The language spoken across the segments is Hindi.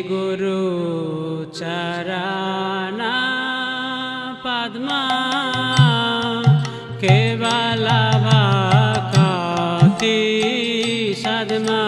गुरु चरण पद्मा केवल भक्ति सद्मा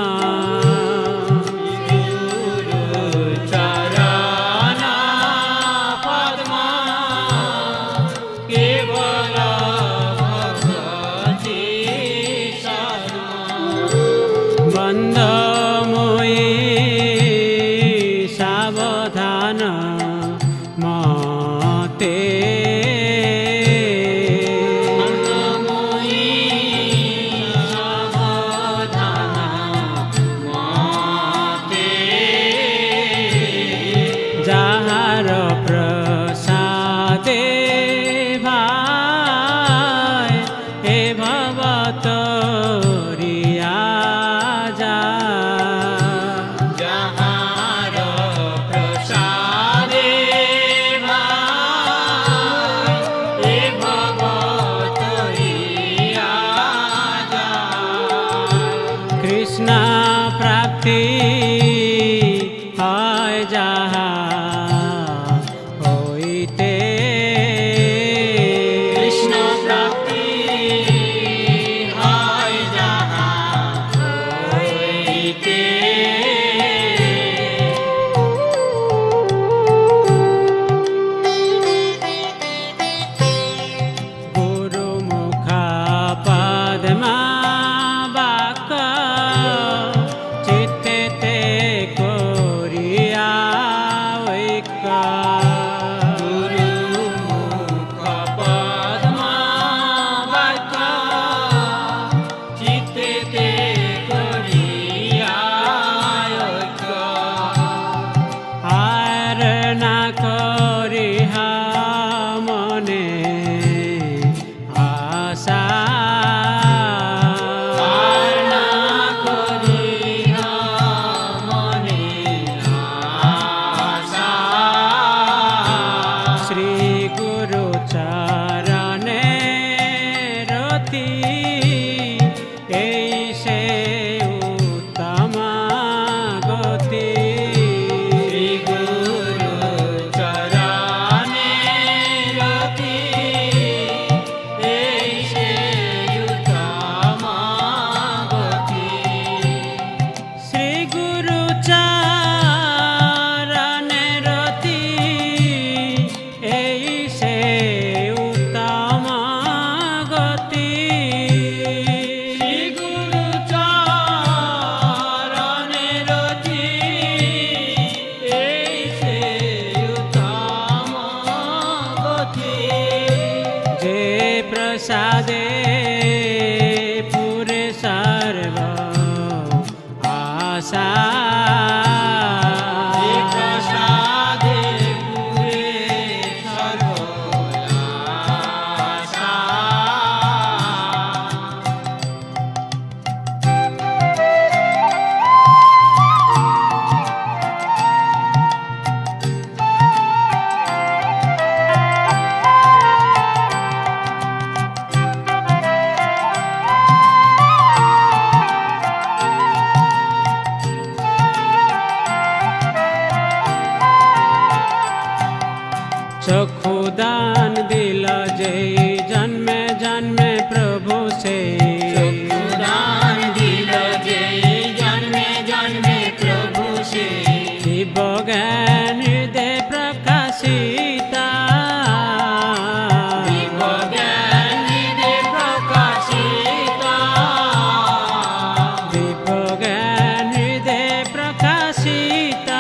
चक्षुदान दिल जय जन्मे जन्मे प्रभु से चक्षुदान दिल जय जन्मे जन्मे प्रभु से दिव्य ज्ञान हृदय प्रकाशिता दिव्य ज्ञान हृदय प्रकाशिता दिव्य ज्ञान हृदय प्रकाशिता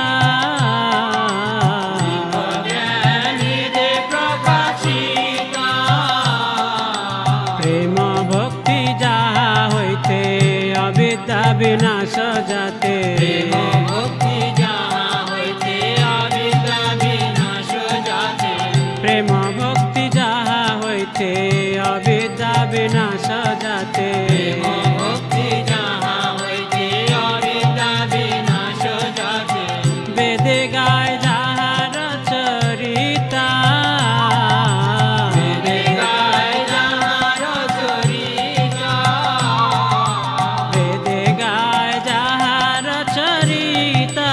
विनाश जाते प्रेम भक्ति जहाँ होते अविद्या विनाश जाते प्रेम भक्ति जहाँ होते अविद्या विनाश जाते प्रेम भक्ति जहाँ होते अविद्या विनाश जाते वेद गाय जहाँ रचरिता वेद गाय जहाँ रचरिता वेद गाय जहाँ रचरिता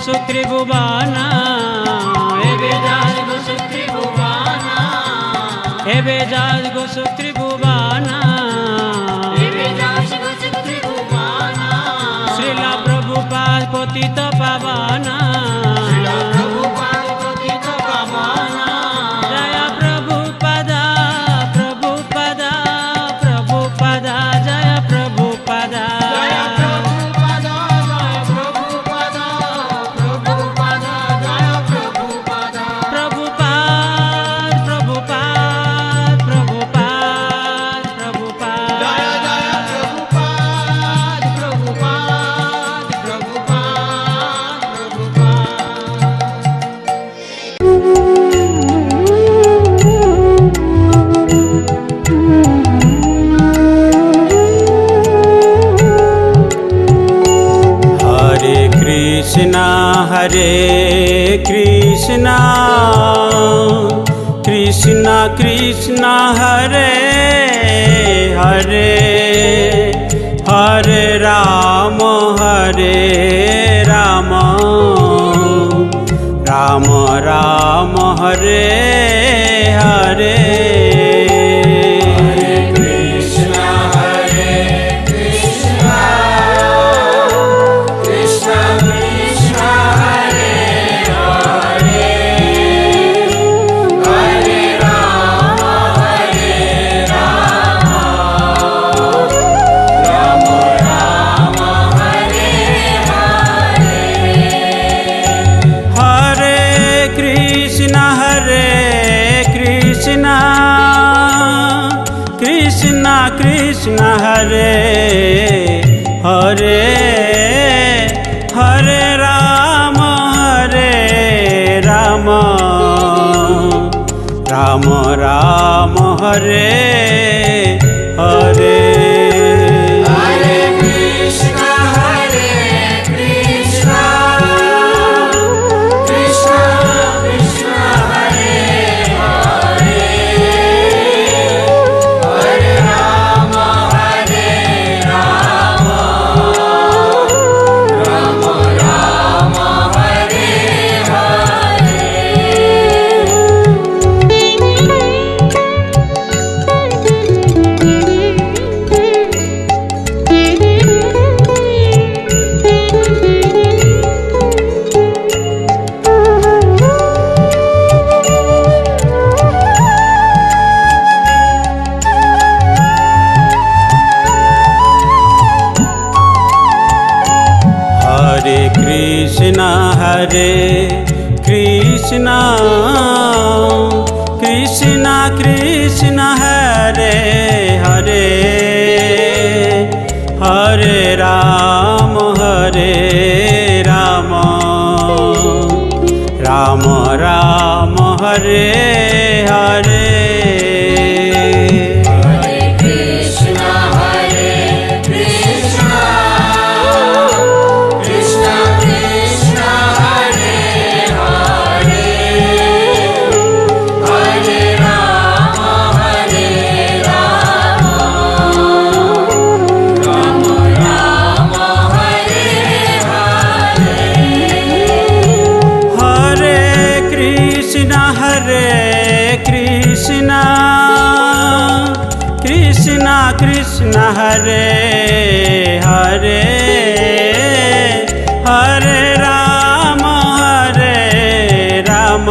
সুত্রিভুবন বেদাস গো সুত্রিভুবন হে বেজাজ গো সুত্রিভুবন বেদাস গো সুত্রিভুবন শ্রীলা প্রভুপাদ পতিত পাবন শ্রীল প্রভুপাদ পতিত পাবন জয় প্রভুপদ প্রভুপদ প্রভুপদ জয় প্রভুপদ জয় প্রভুপদ জয় প্রভুপদ প্রভুপদ জয় প্রভুপদ প্রভুপাদ প্রভুপাদ প্রভুপাদ প্রভুপাদ জয় জয় প্রভুপাদ প্রভুপাদ প্রভুপাদ हरे कृष्णा कृष्णा कृष्णा हरे हरे हरे राम राम राम हरे हरे कृष्णा कृष्णा कृष्णा हरे हरे हरे राम राम राम हरे हरे हरे कृष्णा कृष्णा कृष्णा हरे हरे हरे राम राम राम हरे हरे हरे कृष्णा कृष्णा कृष्णा हरे हरे हरे राम राम राम हरे हरे हरे कृष्णा कृष्णा कृष्णा हरे हरे हरे राम राम राम हरे हरे हरे कृष्णा कृष्णा कृष्णा हरे हरे हरे राम राम राम हरे हरे हरे कृष्णा कृष्णा हरे हरे हरे राम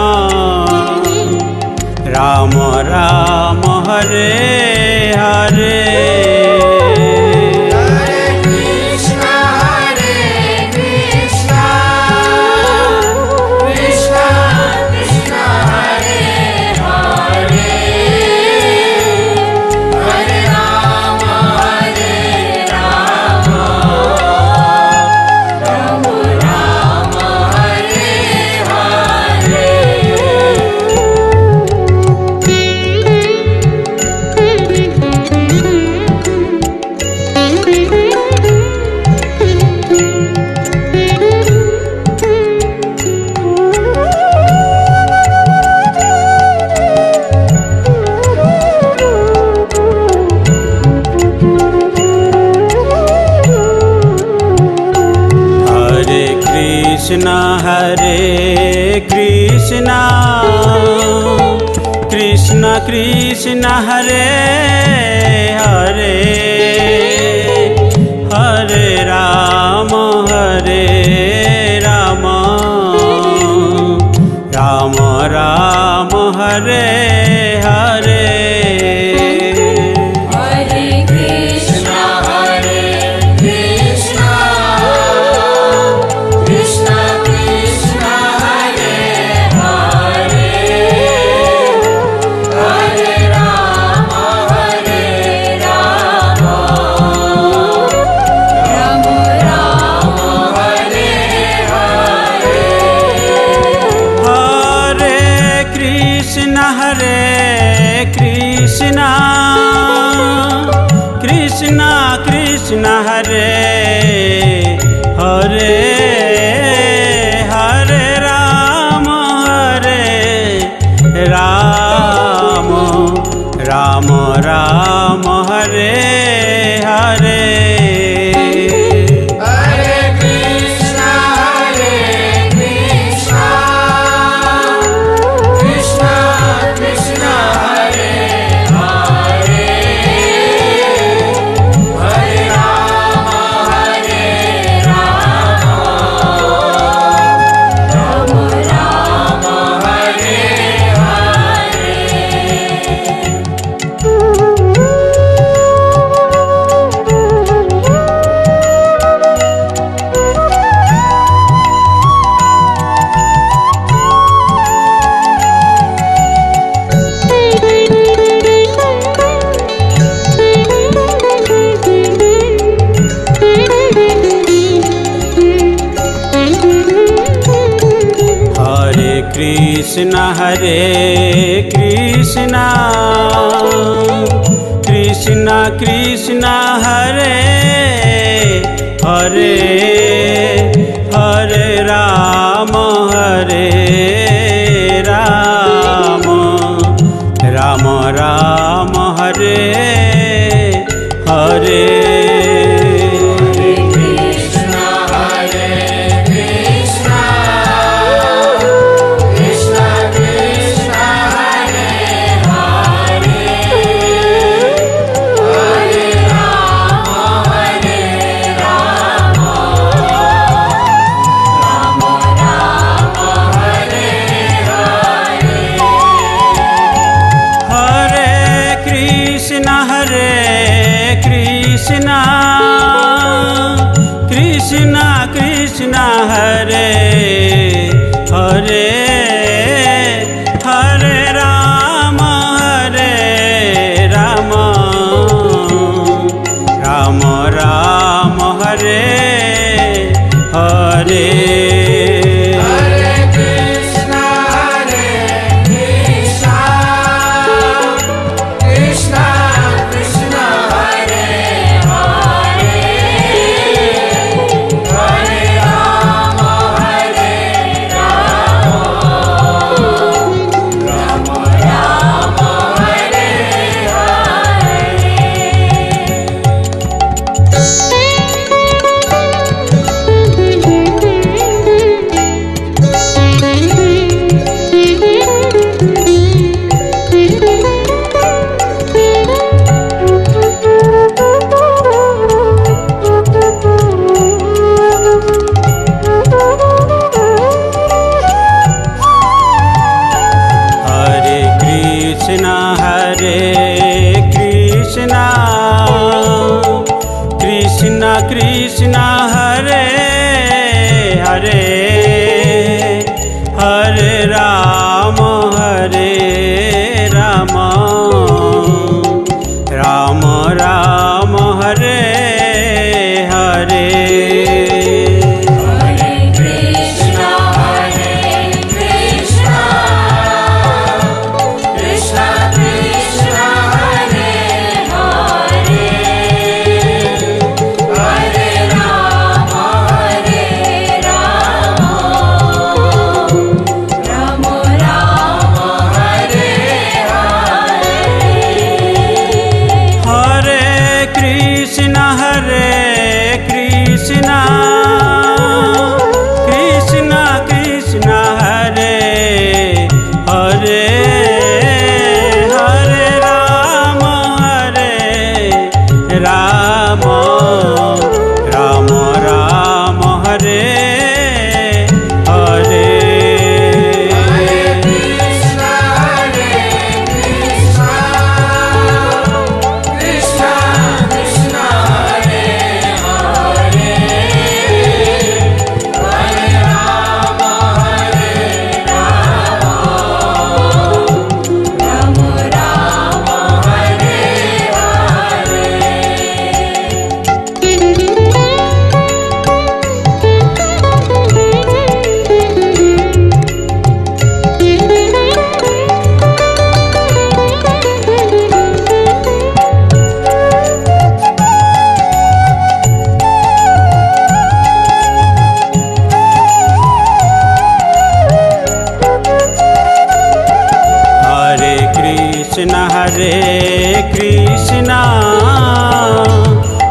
राम राम हरे हरे हरे कृष्णा कृष्णा कृष्णा हरे हरे हरे राम राम कृष्ण हरे Krishna Krishna Krishna Hare Hare Hare Ram Ram Ram Hare Hare Hare Krishna, Krishna Krishna, Hare Hare, Hare Rama, Rama Rama, Hare Hare. हरे Krishna Krishna Krishna Hare Hare Hare Ram Ram Ram Hare Hare Hare Krishna, Krishna Krishna, Hare Hare, Hare Rama, Rama Rama, Hare हरे Krishna Krishna Krishna Hare Hare Hare Ram Ram Ram Hare Hare Krishna, Krishna Krishna, Hare Hare, Hare Rama, Rama Rama, Hare Hare. हरे Krishna Krishna Krishna Hare Hare Hare Ram Ram Ram Hare Hare Hare Krishna, Krishna Krishna, Hare Hare, Hare Rama, Rama Krishna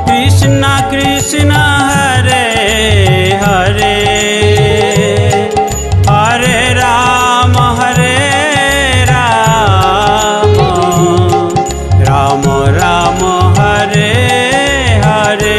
Krishna Krishna Hare Hare Hare Ram Ram Ram Hare Hare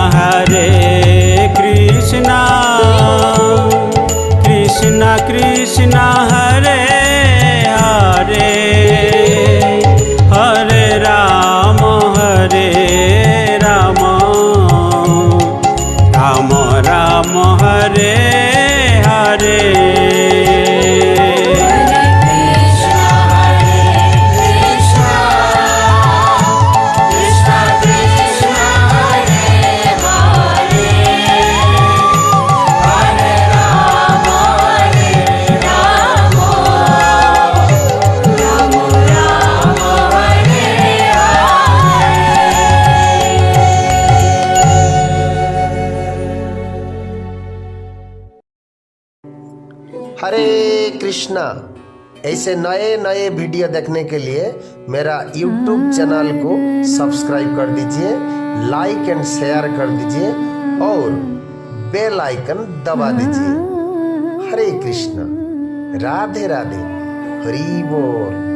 Hare Krishna, Krishna Krishna, Hare Hare, Hare Rama, Rama Rama, Hare Hare. हरे कृष्णा कृष्णा कृष्णा हरे हरे हरे राम राम राम हरे हरे हरे कृष्णा। ऐसे नए नए वीडियो देखने के लिए मेरा YouTube चैनल को सब्सक्राइब कर दीजिए, लाइक एंड शेयर कर दीजिए और बेल आइकन दबा दीजिए। हरे कृष्णा, राधे राधे, हरि बोल।